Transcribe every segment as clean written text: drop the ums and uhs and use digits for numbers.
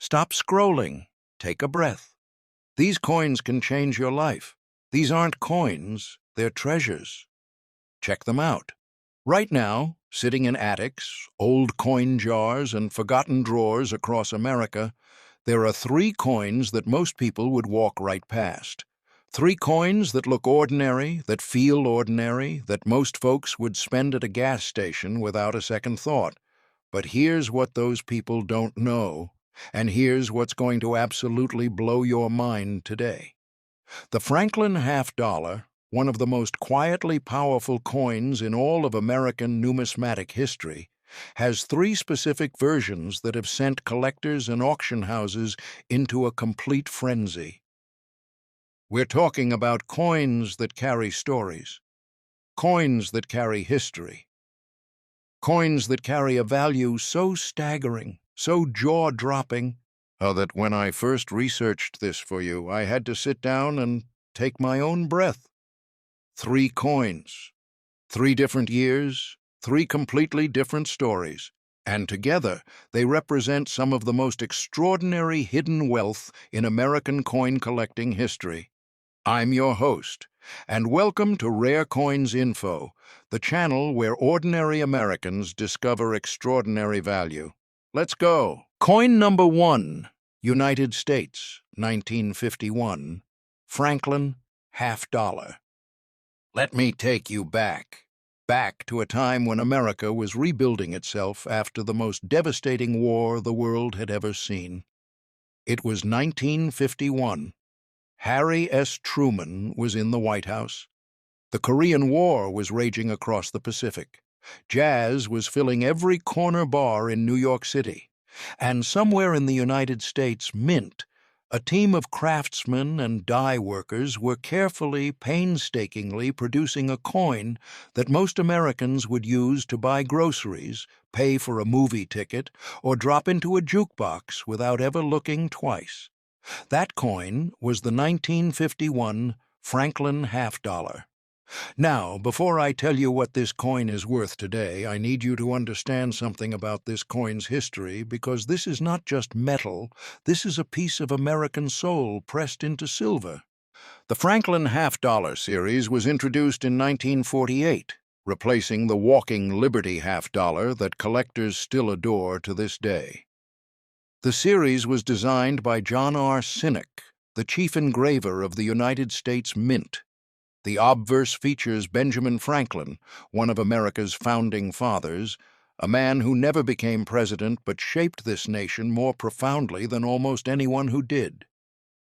Stop scrolling. Take a breath. These coins can change your life. These aren't coins, they're treasures. Check them out. Right now, sitting in attics, old coin jars, and forgotten drawers across America, there are 3 coins that most people would walk right past. 3 coins that look ordinary, that feel ordinary, that most folks would spend at a gas station without a second thought. But here's what those people don't know, and here's what's going to absolutely blow your mind today. The Franklin half-dollar, one of the most quietly powerful coins in all of American numismatic history, has 3 specific versions that have sent collectors and auction houses into a complete frenzy. We're talking about coins that carry stories, coins that carry history, coins that carry a value so staggering, so jaw-dropping, that when I first researched this for you, I had to sit down and take my own breath. 3 coins, 3 different years, 3 completely different stories, and together they represent some of the most extraordinary hidden wealth in American coin collecting history. I'm your host, and welcome to Rare Coins Info, the channel where ordinary Americans discover extraordinary value. Let's go. Coin number 1, United States, 1951, Franklin half-dollar. Let me take you back to a time when America was rebuilding itself after the most devastating war the world had ever seen. It was 1951. Harry S. Truman was in the White House. The Korean War was raging across the Pacific. Jazz was filling every corner bar in New York City. And somewhere in the United States Mint, a team of craftsmen and die workers were carefully, painstakingly producing a coin that most Americans would use to buy groceries, pay for a movie ticket, or drop into a jukebox without ever looking twice. That coin was the 1951 Franklin half-dollar. Now, before I tell you what this coin is worth today, I need you to understand something about this coin's history, because this is not just metal, this is a piece of American soul pressed into silver. The Franklin half-dollar series was introduced in 1948, replacing the walking Liberty half-dollar that collectors still adore to this day. The series was designed by John R. Sinek, the chief engraver of the United States Mint. The obverse features Benjamin Franklin, one of America's founding fathers, a man who never became president but shaped this nation more profoundly than almost anyone who did.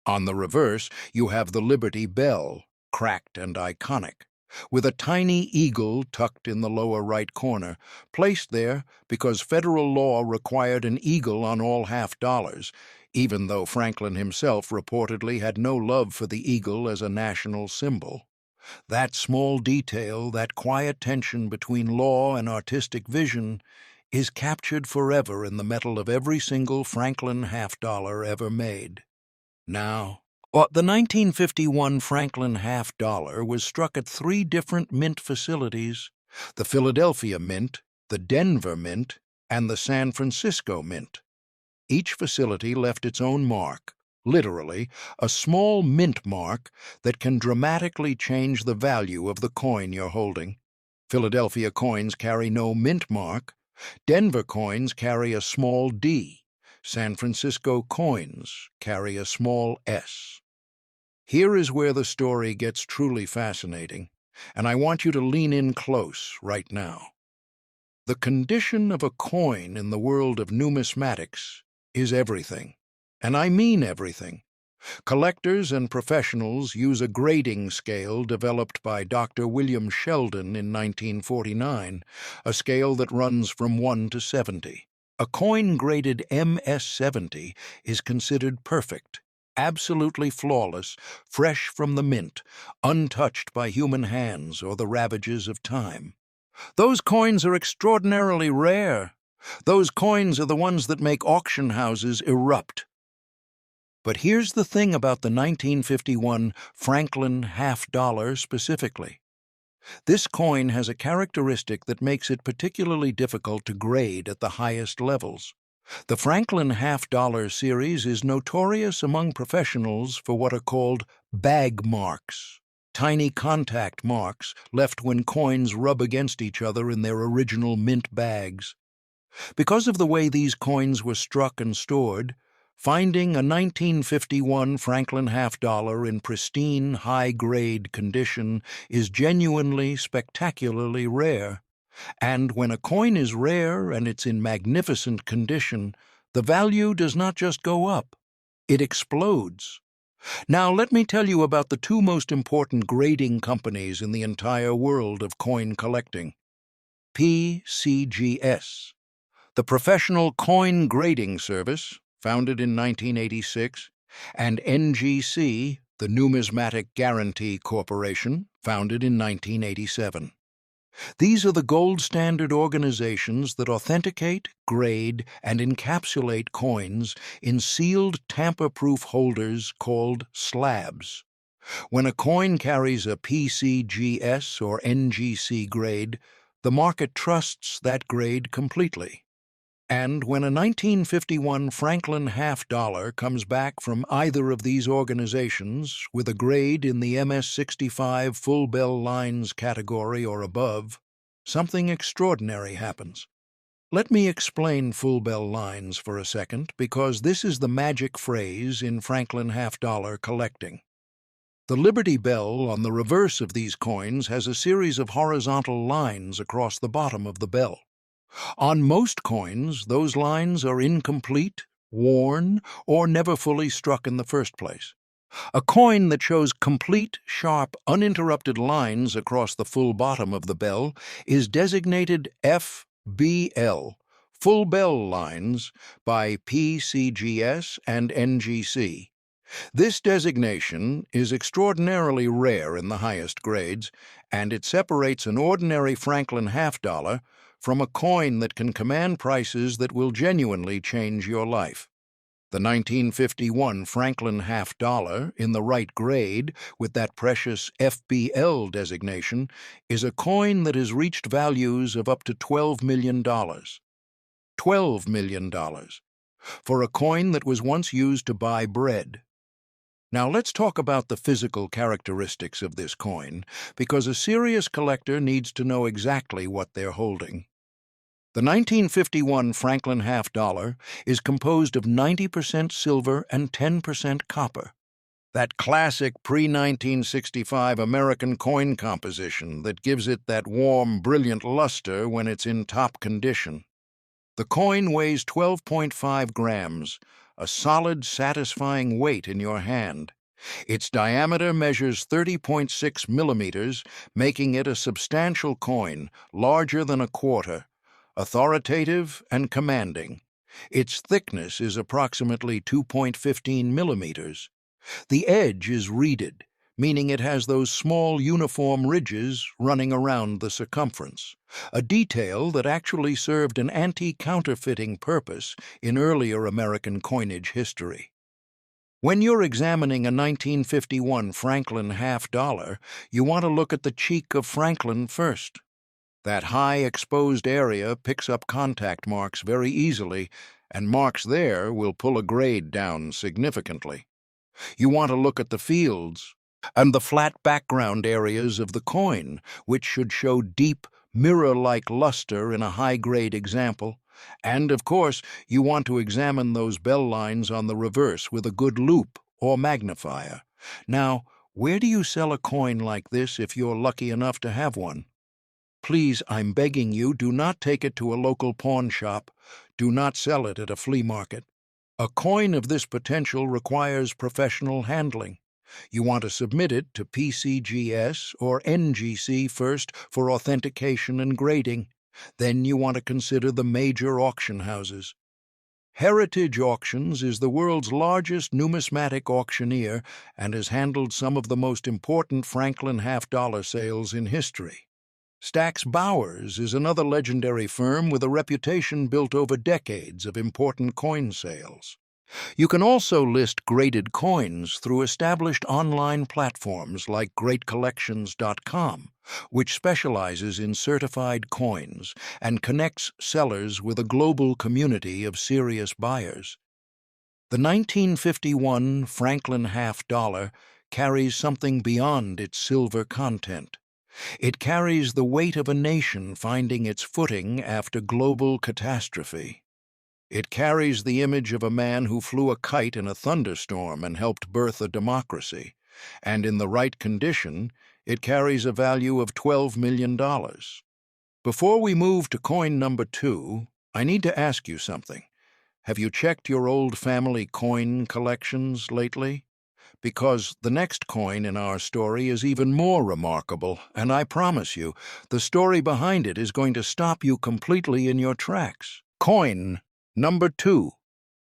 On the reverse, you have the Liberty Bell, cracked and iconic, with a tiny eagle tucked in the lower right corner, placed there because federal law required an eagle on all half-dollars, even though Franklin himself reportedly had no love for the eagle as a national symbol. That small detail, that quiet tension between law and artistic vision, is captured forever in the metal of every single Franklin half-dollar ever made. Now, the 1951 Franklin half-dollar was struck at 3 different mint facilities: the Philadelphia Mint, the Denver Mint, and the San Francisco Mint. Each facility left its own mark, literally, a small mint mark that can dramatically change the value of the coin you're holding. Philadelphia coins carry no mint mark. Denver coins carry a small D. San Francisco coins carry a small S. Here is where the story gets truly fascinating, and I want you to lean in close right now. The condition of a coin in the world of numismatics is everything. And I mean everything. Collectors and professionals use a grading scale developed by Dr. William Sheldon in 1949, a scale that runs from 1 to 70. A coin graded MS-70 is considered perfect, absolutely flawless, fresh from the mint, untouched by human hands or the ravages of time. Those coins are extraordinarily rare. Those coins are the ones that make auction houses erupt. But here's the thing about the 1951 Franklin half-dollar specifically. This coin has a characteristic that makes it particularly difficult to grade at the highest levels. The Franklin half-dollar series is notorious among professionals for what are called bag marks, tiny contact marks left when coins rub against each other in their original mint bags. Because of the way these coins were struck and stored, finding a 1951 Franklin half-dollar in pristine, high-grade condition is genuinely, spectacularly rare. And when a coin is rare and it's in magnificent condition, the value does not just go up, it explodes. Now let me tell you about the two most important grading companies in the entire world of coin collecting. PCGS, the Professional Coin Grading Service, founded in 1986, and NGC, the Numismatic Guarantee Corporation, founded in 1987. These are the gold standard organizations that authenticate, grade, and encapsulate coins in sealed tamper-proof holders called slabs. When a coin carries a PCGS or NGC grade, the market trusts that grade completely. And when a 1951 Franklin half-dollar comes back from either of these organizations with a grade in the MS-65 full bell lines category or above, something extraordinary happens. Let me explain full bell lines for a second, because this is the magic phrase in Franklin half-dollar collecting. The Liberty Bell on the reverse of these coins has a series of horizontal lines across the bottom of the bell. On most coins, those lines are incomplete, worn, or never fully struck in the first place. A coin that shows complete, sharp, uninterrupted lines across the full bottom of the bell is designated FBL, full bell lines, by PCGS and NGC. This designation is extraordinarily rare in the highest grades, and it separates an ordinary Franklin half-dollar from a coin that can command prices that will genuinely change your life. The 1951 Franklin half-dollar, in the right grade, with that precious FBL designation, is a coin that has reached values of up to $12 million. $12 million. For a coin that was once used to buy bread. Now let's talk about the physical characteristics of this coin, because a serious collector needs to know exactly what they're holding. The 1951 Franklin half-dollar is composed of 90% silver and 10% copper. That classic pre-1965 American coin composition that gives it that warm, brilliant luster when it's in top condition. The coin weighs 12.5 grams, a solid, satisfying weight in your hand. Its diameter measures 30.6 millimeters, making it a substantial coin, larger than a quarter, authoritative and commanding. Its thickness is approximately 2.15 millimeters. The edge is reeded, meaning it has those small uniform ridges running around the circumference, a detail that actually served an anti-counterfeiting purpose in earlier American coinage history. When you're examining a 1951 Franklin half-dollar, you want to look at the cheek of Franklin first. That high exposed area picks up contact marks very easily, and marks there will pull a grade down significantly. You want to look at the fields and the flat background areas of the coin, which should show deep, mirror-like luster in a high-grade example. And, of course, you want to examine those bell lines on the reverse with a good loupe or magnifier. Now, where do you sell a coin like this if you're lucky enough to have one? Please, I'm begging you, do not take it to a local pawn shop. Do not sell it at a flea market. A coin of this potential requires professional handling. You want to submit it to PCGS or NGC first for authentication and grading. Then you want to consider the major auction houses. Heritage Auctions is the world's largest numismatic auctioneer and has handled some of the most important Franklin half-dollar sales in history. Stack's Bowers is another legendary firm with a reputation built over decades of important coin sales. You can also list graded coins through established online platforms like GreatCollections.com, which specializes in certified coins and connects sellers with a global community of serious buyers. The 1951 Franklin half dollar carries something beyond its silver content. It carries the weight of a nation finding its footing after global catastrophe. It carries the image of a man who flew a kite in a thunderstorm and helped birth a democracy, and in the right condition, it carries a value of $12 million. Before we move to coin number 2, I need to ask you something. Have you checked your old family coin collections lately? Because the next coin in our story is even more remarkable, and I promise you, the story behind it is going to stop you completely in your tracks. Coin number 2,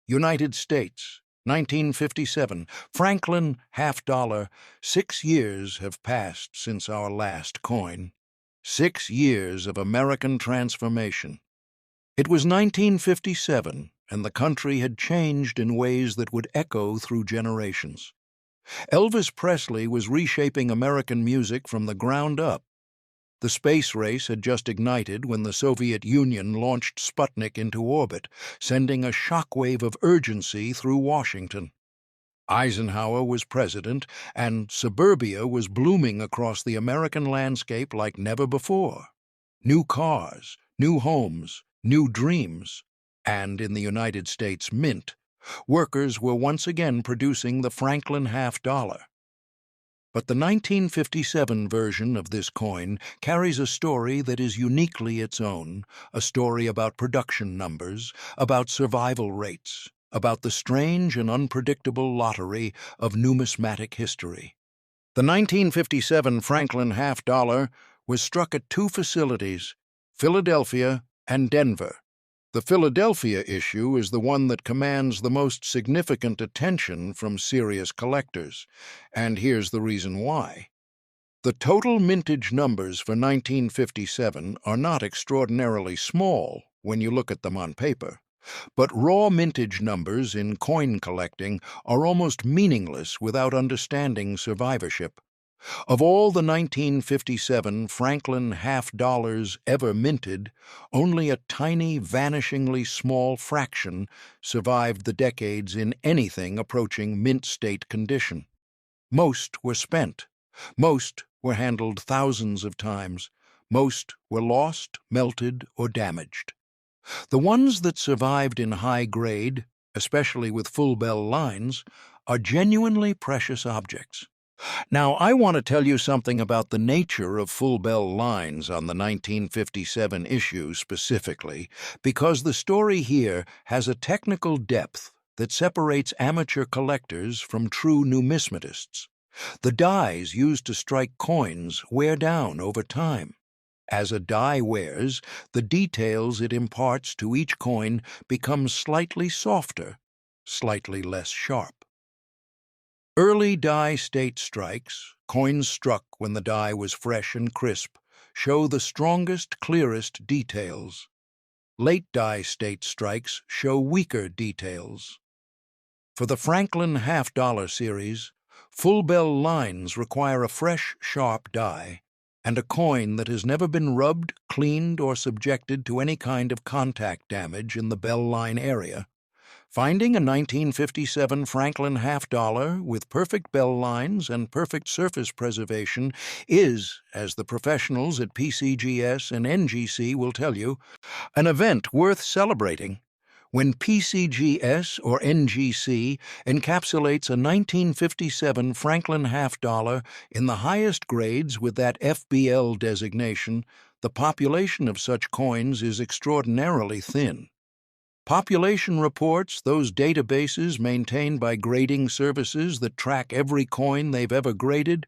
United States, 1957, Franklin half dollar. 6 years have passed since our last coin. 6 years of American transformation. It was 1957, and the country had changed in ways that would echo through generations. Elvis Presley was reshaping American music from the ground up. The space race had just ignited when the Soviet Union launched Sputnik into orbit, sending a shockwave of urgency through Washington. Eisenhower was president, and suburbia was blooming across the American landscape like never before. New cars, new homes, new dreams, and in the United States Mint, workers were once again producing the Franklin half dollar. But the 1957 version of this coin carries a story that is uniquely its own, a story about production numbers, about survival rates, about the strange and unpredictable lottery of numismatic history. The 1957 Franklin half dollar was struck at 2 facilities, Philadelphia and Denver. The Philadelphia issue is the one that commands the most significant attention from serious collectors, and here's the reason why. The total mintage numbers for 1957 are not extraordinarily small when you look at them on paper, but raw mintage numbers in coin collecting are almost meaningless without understanding survivorship. Of all the 1957 Franklin half dollars ever minted, only a tiny, vanishingly small fraction survived the decades in anything approaching mint state condition. Most were spent. Most were handled thousands of times. Most were lost, melted, or damaged. The ones that survived in high grade, especially with full bell lines, are genuinely precious objects. Now, I want to tell you something about the nature of full bell lines on the 1957 issue specifically, because the story here has a technical depth that separates amateur collectors from true numismatists. The dies used to strike coins wear down over time. As a die wears, the details it imparts to each coin become slightly softer, slightly less sharp. Early die state strikes, coins struck when the die was fresh and crisp, show the strongest, clearest details. Late die state strikes show weaker details. For the Franklin half dollar series, full bell lines require a fresh, sharp die and a coin that has never been rubbed, cleaned, or subjected to any kind of contact damage in the bell line area. Finding a 1957 Franklin half dollar with perfect bell lines and perfect surface preservation is, as the professionals at PCGS and NGC will tell you, an event worth celebrating. When PCGS or NGC encapsulates a 1957 Franklin half dollar in the highest grades with that FBL designation, the population of such coins is extraordinarily thin. Population reports, those databases maintained by grading services that track every coin they've ever graded,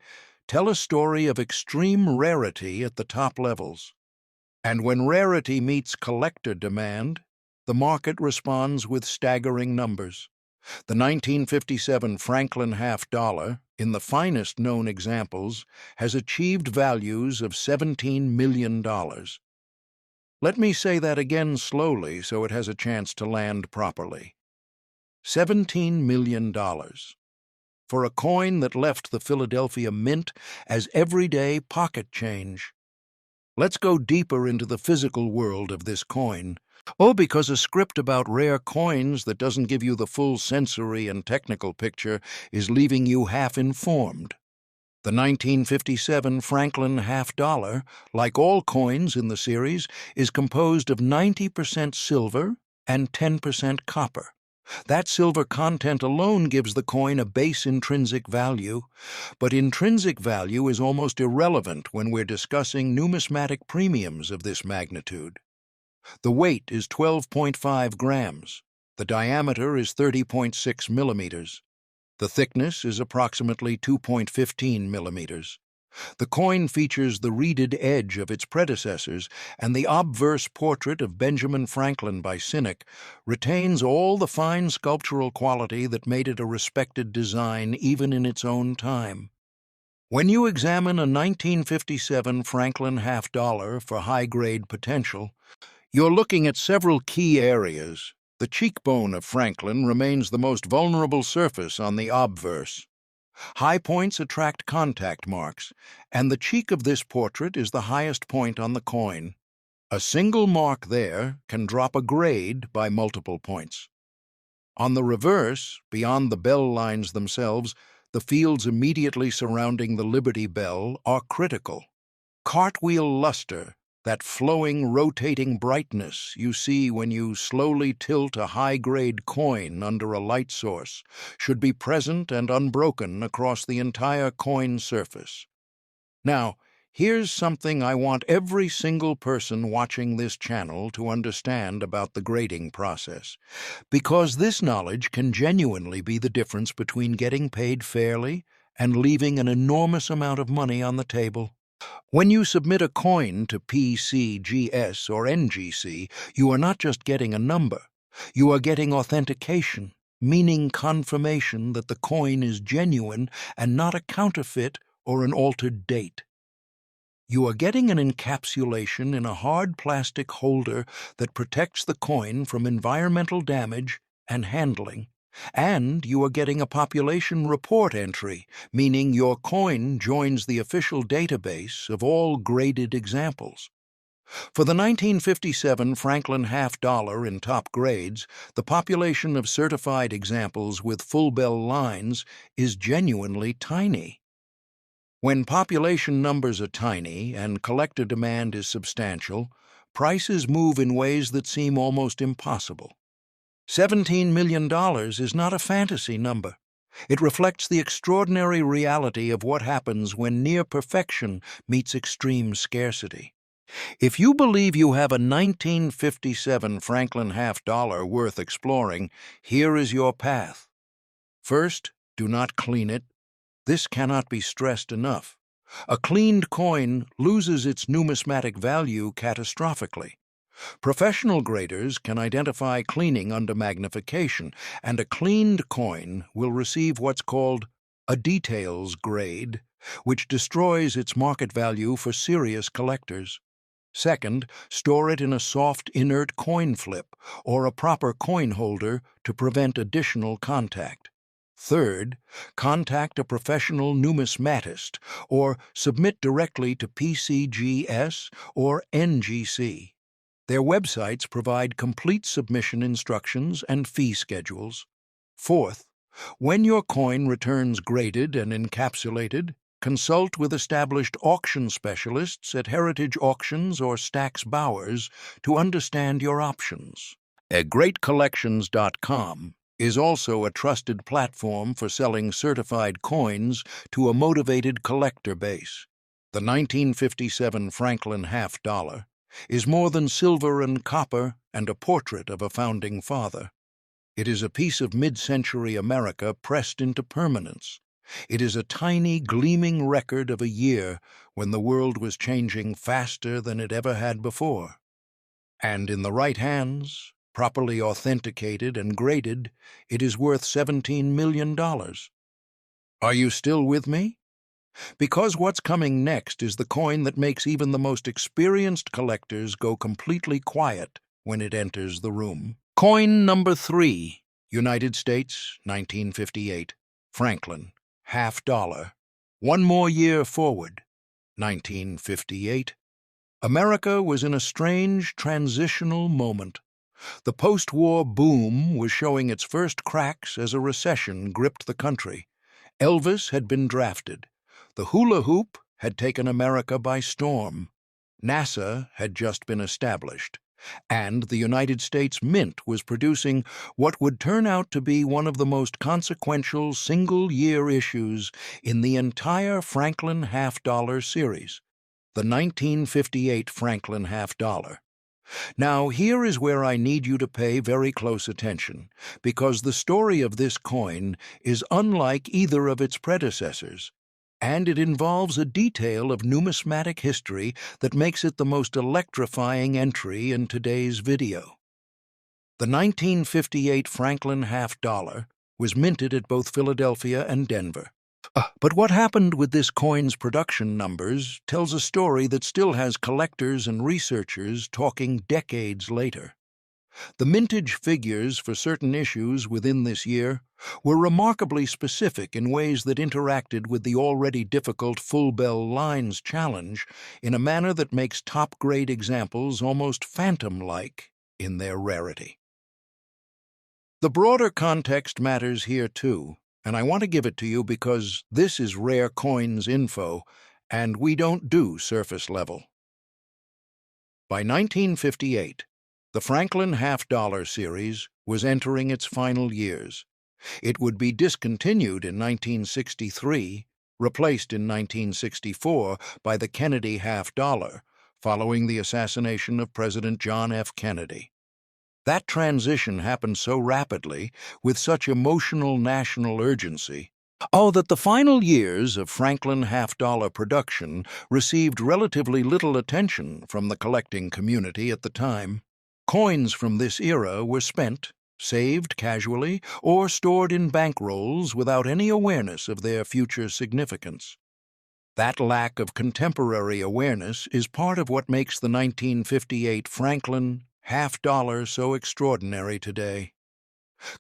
tell a story of extreme rarity at the top levels. And when rarity meets collector demand, the market responds with staggering numbers. The 1957 Franklin half dollar, in the finest known examples, has achieved values of $17 million. Let me say that again slowly so it has a chance to land properly. $17 million. For a coin that left the Philadelphia Mint as everyday pocket change. Let's go deeper into the physical world of this coin. Oh, because a script about rare coins that doesn't give you the full sensory and technical picture is leaving you half-informed. The 1957 Franklin half-dollar, like all coins in the series, is composed of 90% silver and 10% copper. That silver content alone gives the coin a base intrinsic value, but intrinsic value is almost irrelevant when we're discussing numismatic premiums of this magnitude. The weight is 12.5 grams. The diameter is 30.6 millimeters. The thickness is approximately 2.15 millimeters. The coin features the reeded edge of its predecessors, and the obverse portrait of Benjamin Franklin by Cynic retains all the fine sculptural quality that made it a respected design even in its own time. When you examine a 1957 Franklin half-dollar for high-grade potential, you're looking at several key areas. The cheekbone of Franklin remains the most vulnerable surface on the obverse. High points attract contact marks, and the cheek of this portrait is the highest point on the coin. A single mark there can drop a grade by multiple points. On the reverse, beyond the bell lines themselves, the fields immediately surrounding the Liberty Bell are critical. Cartwheel luster, that flowing, rotating brightness you see when you slowly tilt a high-grade coin under a light source, should be present and unbroken across the entire coin surface. Now, here's something I want every single person watching this channel to understand about the grading process, because this knowledge can genuinely be the difference between getting paid fairly and leaving an enormous amount of money on the table. When you submit a coin to PCGS or NGC, you are not just getting a number. You are getting authentication, meaning confirmation that the coin is genuine and not a counterfeit or an altered date. You are getting an encapsulation in a hard plastic holder that protects the coin from environmental damage and handling. And you are getting a population report entry, meaning your coin joins the official database of all graded examples. For the 1957 Franklin half-dollar in top grades, the population of certified examples with full bell lines is genuinely tiny. When population numbers are tiny and collector demand is substantial, prices move in ways that seem almost impossible. $17 million is not a fantasy number. It reflects the extraordinary reality of what happens when near perfection meets extreme scarcity. If you believe you have a 1957 Franklin half-dollar worth exploring, here is your path. First, do not clean it. This cannot be stressed enough. A cleaned coin loses its numismatic value catastrophically. Professional graders can identify cleaning under magnification, and a cleaned coin will receive what's called a details grade, which destroys its market value for serious collectors. Second, store it in a soft, inert coin flip or a proper coin holder to prevent additional contact. Third, contact a professional numismatist or submit directly to PCGS or NGC. Their websites provide complete submission instructions and fee schedules. Fourth, when your coin returns graded and encapsulated, consult with established auction specialists at Heritage Auctions or Stack's Bowers to understand your options. GreatCollections.com is also a trusted platform for selling certified coins to a motivated collector base. The 1957 Franklin half-dollar is more than silver and copper and a portrait of a founding father. It is a piece of mid-century America pressed into permanence. It is a tiny, gleaming record of a year when the world was changing faster than it ever had before. And in the right hands, properly authenticated and graded, it is worth $17 million. Are you still with me? Because what's coming next is the coin that makes even the most experienced collectors go completely quiet when it enters the room. Coin number 3. United States, 1958. Franklin, half dollar. One more year forward, 1958. America was in a strange transitional moment. The post-war boom was showing its first cracks as a recession gripped the country. Elvis had been drafted. The hula hoop had taken America by storm. NASA had just been established. And the United States Mint was producing what would turn out to be one of the most consequential single-year issues in the entire Franklin half-dollar series, the 1958 Franklin half-dollar. Now, here is where I need you to pay very close attention, because the story of this coin is unlike either of its predecessors, and it involves a detail of numismatic history that makes it the most electrifying entry in today's video. The 1958 Franklin half-dollar was minted at both Philadelphia and Denver. But what happened with this coin's production numbers tells a story that still has collectors and researchers talking decades later. The mintage figures for certain issues within this year were remarkably specific in ways that interacted with the already difficult full bell lines challenge in a manner that makes top-grade examples almost phantom-like in their rarity. The broader context matters here too, and I want to give it to you because this is Rare Coins info, and we don't do surface level. By 1958, the Franklin half-dollar series was entering its final years. It would be discontinued in 1963, replaced in 1964 by the Kennedy half-dollar, following the assassination of President John F. Kennedy. That transition happened so rapidly, with such emotional national urgency, that the final years of Franklin half-dollar production received relatively little attention from the collecting community at the time. Coins from this era were spent, saved casually, or stored in bankrolls without any awareness of their future significance. That lack of contemporary awareness is part of what makes the 1958 Franklin half-dollar so extraordinary today.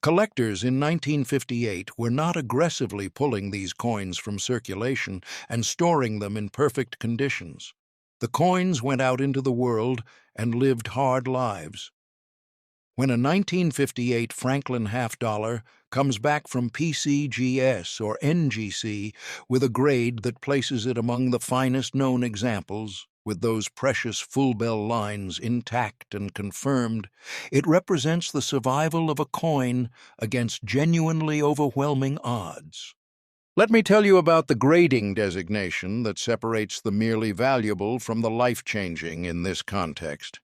Collectors in 1958 were not aggressively pulling these coins from circulation and storing them in perfect conditions. The coins went out into the world and lived hard lives. When a 1958 Franklin half-dollar comes back from PCGS or NGC with a grade that places it among the finest known examples, with those precious full bell lines intact and confirmed, it represents the survival of a coin against genuinely overwhelming odds. Let me tell you about the grading designation that separates the merely valuable from the life-changing in this context.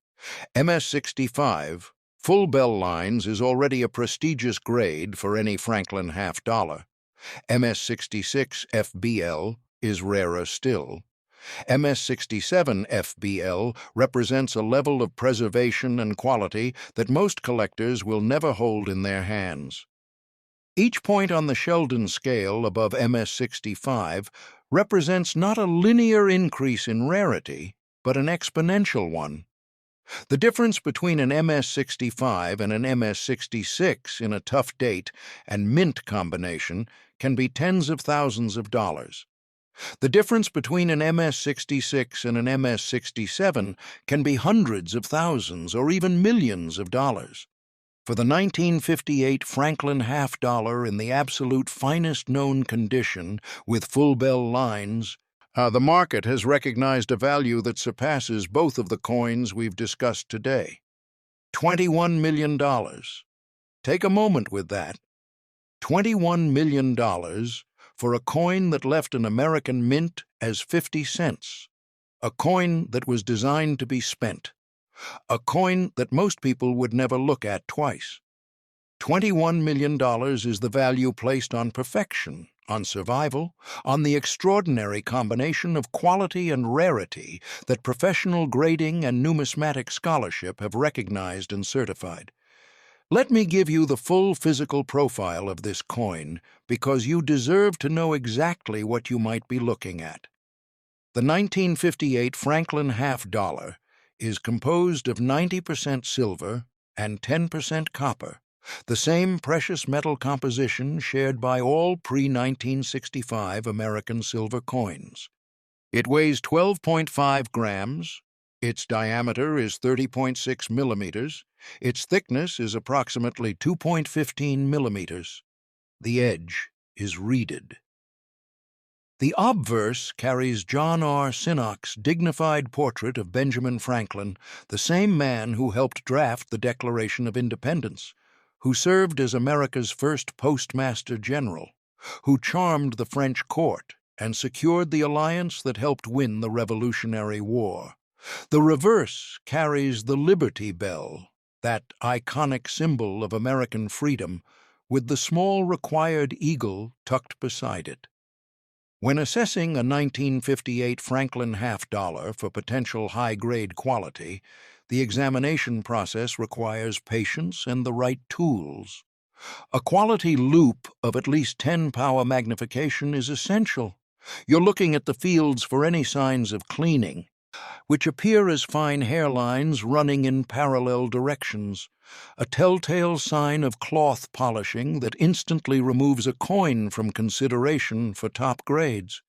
MS-65, full bell lines, is already a prestigious grade for any Franklin half-dollar. MS-66 FBL is rarer still. MS-67 FBL represents a level of preservation and quality that most collectors will never hold in their hands. Each point on the Sheldon scale above MS-65 represents not a linear increase in rarity, but an exponential one. The difference between an MS-65 and an MS-66 in a tough date and mint combination can be tens of thousands of dollars. The difference between an MS-66 and an MS-67 can be hundreds of thousands or even millions of dollars. For the 1958 Franklin half-dollar in the absolute finest known condition with full bell lines, the market has recognized a value that surpasses both of the coins we've discussed today. $21 million. Take a moment with that. $21 million for a coin that left an American mint as 50 cents. A coin that was designed to be spent. A coin that most people would never look at twice. $21 million is the value placed on perfection, on survival, on the extraordinary combination of quality and rarity that professional grading and numismatic scholarship have recognized and certified. Let me give you the full physical profile of this coin because you deserve to know exactly what you might be looking at. The 1958 Franklin half-dollar is composed of 90% silver and 10% copper, the same precious metal composition shared by all pre-1965 American silver coins. It weighs 12.5 grams, its diameter is 30.6 millimeters, its thickness is approximately 2.15 millimeters. The edge is reeded. The obverse carries John R. Sinnock's dignified portrait of Benjamin Franklin, the same man who helped draft the Declaration of Independence, who served as America's first postmaster general, who charmed the French court and secured the alliance that helped win the Revolutionary War. The reverse carries the Liberty Bell, that iconic symbol of American freedom, with the small required eagle tucked beside it. When assessing a 1958 Franklin half-dollar for potential high-grade quality, the examination process requires patience and the right tools. A quality loupe of at least 10-power magnification is essential. You're looking at the fields for any signs of cleaning, which appear as fine hairlines running in parallel directions, a telltale sign of cloth polishing that instantly removes a coin from consideration for top grades.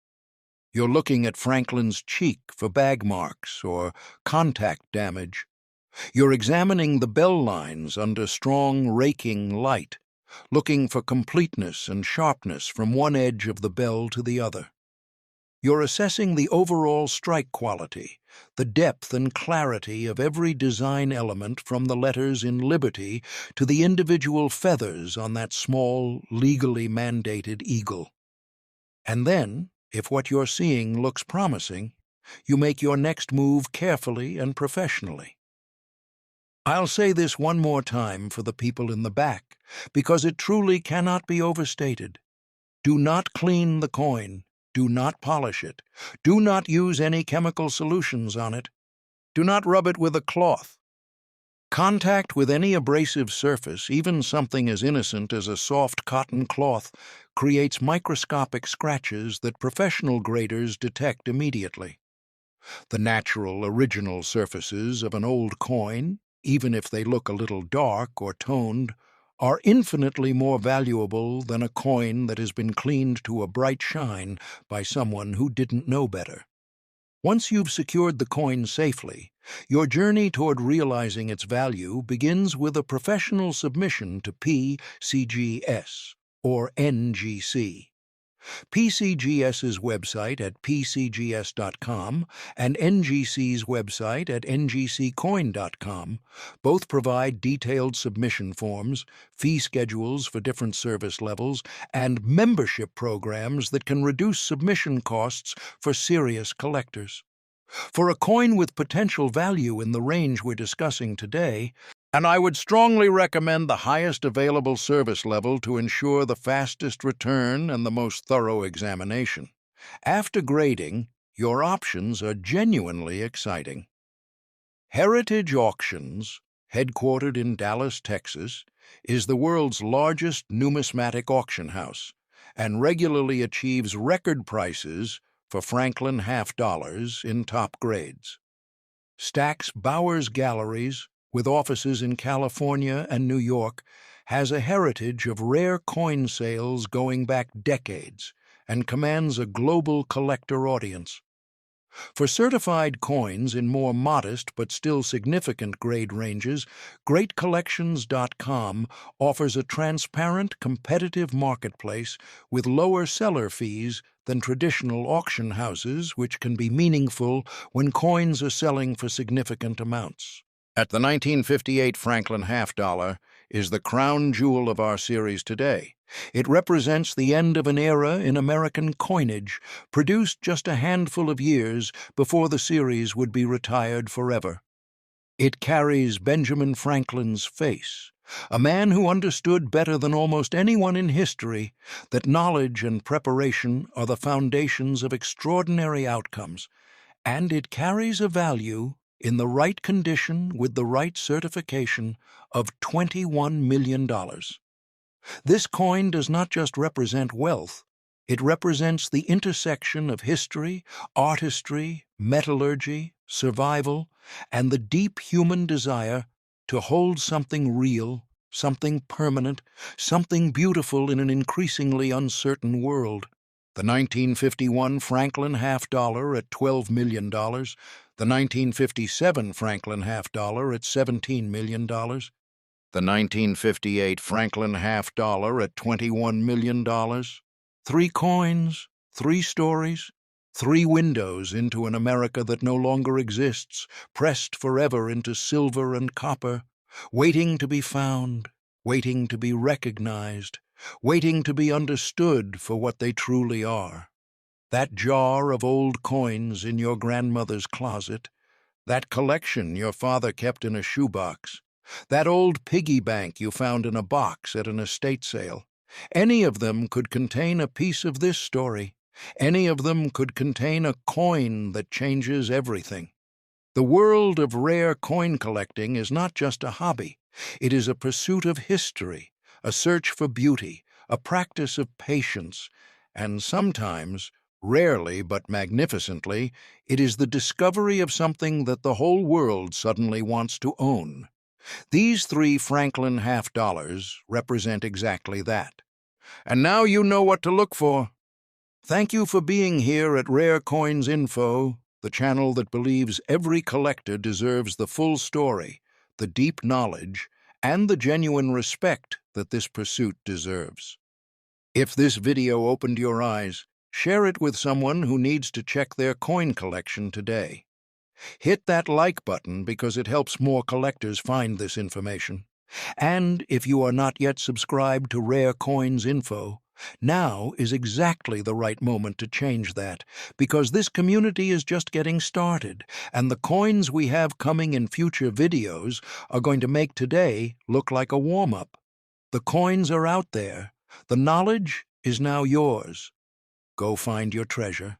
You're looking at Franklin's cheek for bag marks or contact damage. You're examining the bell lines under strong, raking light, looking for completeness and sharpness from one edge of the bell to the other. You're assessing the overall strike quality, the depth and clarity of every design element from the letters in Liberty to the individual feathers on that small, legally mandated eagle. And then, if what you're seeing looks promising, you make your next move carefully and professionally. I'll say this one more time for the people in the back, because it truly cannot be overstated. Do not clean the coin. Do not polish it. Do not use any chemical solutions on it. Do not rub it with a cloth. Contact with any abrasive surface, even something as innocent as a soft cotton cloth, creates microscopic scratches that professional graders detect immediately. The natural, original surfaces of an old coin, even if they look a little dark or toned, are infinitely more valuable than a coin that has been cleaned to a bright shine by someone who didn't know better. Once you've secured the coin safely, your journey toward realizing its value begins with a professional submission to PCGS, or NGC. PCGS's website at pcgs.com and NGC's website at ngccoin.com both provide detailed submission forms, fee schedules for different service levels, and membership programs that can reduce submission costs for serious collectors. For a coin with potential value in the range we're discussing today, and I would strongly recommend the highest available service level to ensure the fastest return and the most thorough examination. After grading, your options are genuinely exciting. Heritage Auctions, headquartered in Dallas, Texas, is the world's largest numismatic auction house and regularly achieves record prices for Franklin half-dollars in top grades. Stack's Bowers Galleries, with offices in California and New York, has a heritage of rare coin sales going back decades and commands a global collector audience. For certified coins in more modest but still significant grade ranges, GreatCollections.com offers a transparent, competitive marketplace with lower seller fees than traditional auction houses, which can be meaningful when coins are selling for significant amounts. At the 1958 Franklin half-dollar is the crown jewel of our series today. It represents the end of an era in American coinage, produced just a handful of years before the series would be retired forever. It carries Benjamin Franklin's face, a man who understood better than almost anyone in history that knowledge and preparation are the foundations of extraordinary outcomes, and it carries a value in the right condition with the right certification of $21 million. This coin does not just represent wealth, it represents the intersection of history, artistry, metallurgy, survival, and the deep human desire to hold something real, something permanent, something beautiful in an increasingly uncertain world. The 1951 Franklin half dollar at $12 million, the 1957 Franklin half dollar at $17 million, the 1958 Franklin half dollar at $21 million. 3 coins, 3 stories, 3 windows into an America that no longer exists, pressed forever into silver and copper, waiting to be found, waiting to be recognized, waiting to be understood for what they truly are. That jar of old coins in your grandmother's closet, that collection your father kept in a shoebox, that old piggy bank you found in a box at an estate sale, any of them could contain a piece of this story. Any of them could contain a coin that changes everything. The world of rare coin collecting is not just a hobby. It is a pursuit of history, a search for beauty, a practice of patience, and sometimes, rarely but magnificently, it is the discovery of something that the whole world suddenly wants to own. These 3 Franklin half dollars represent exactly that. And now you know what to look for. Thank you for being here at Rare Coins Info, the channel that believes every collector deserves the full story, the deep knowledge, and the genuine respect that this pursuit deserves. If this video opened your eyes, share it with someone who needs to check their coin collection today. Hit that like button because it helps more collectors find this information. And if you are not yet subscribed to Rare Coins Info, now is exactly the right moment to change that, because this community is just getting started, and the coins we have coming in future videos are going to make today look like a warm-up. The coins are out there. The knowledge is now yours. Go find your treasure.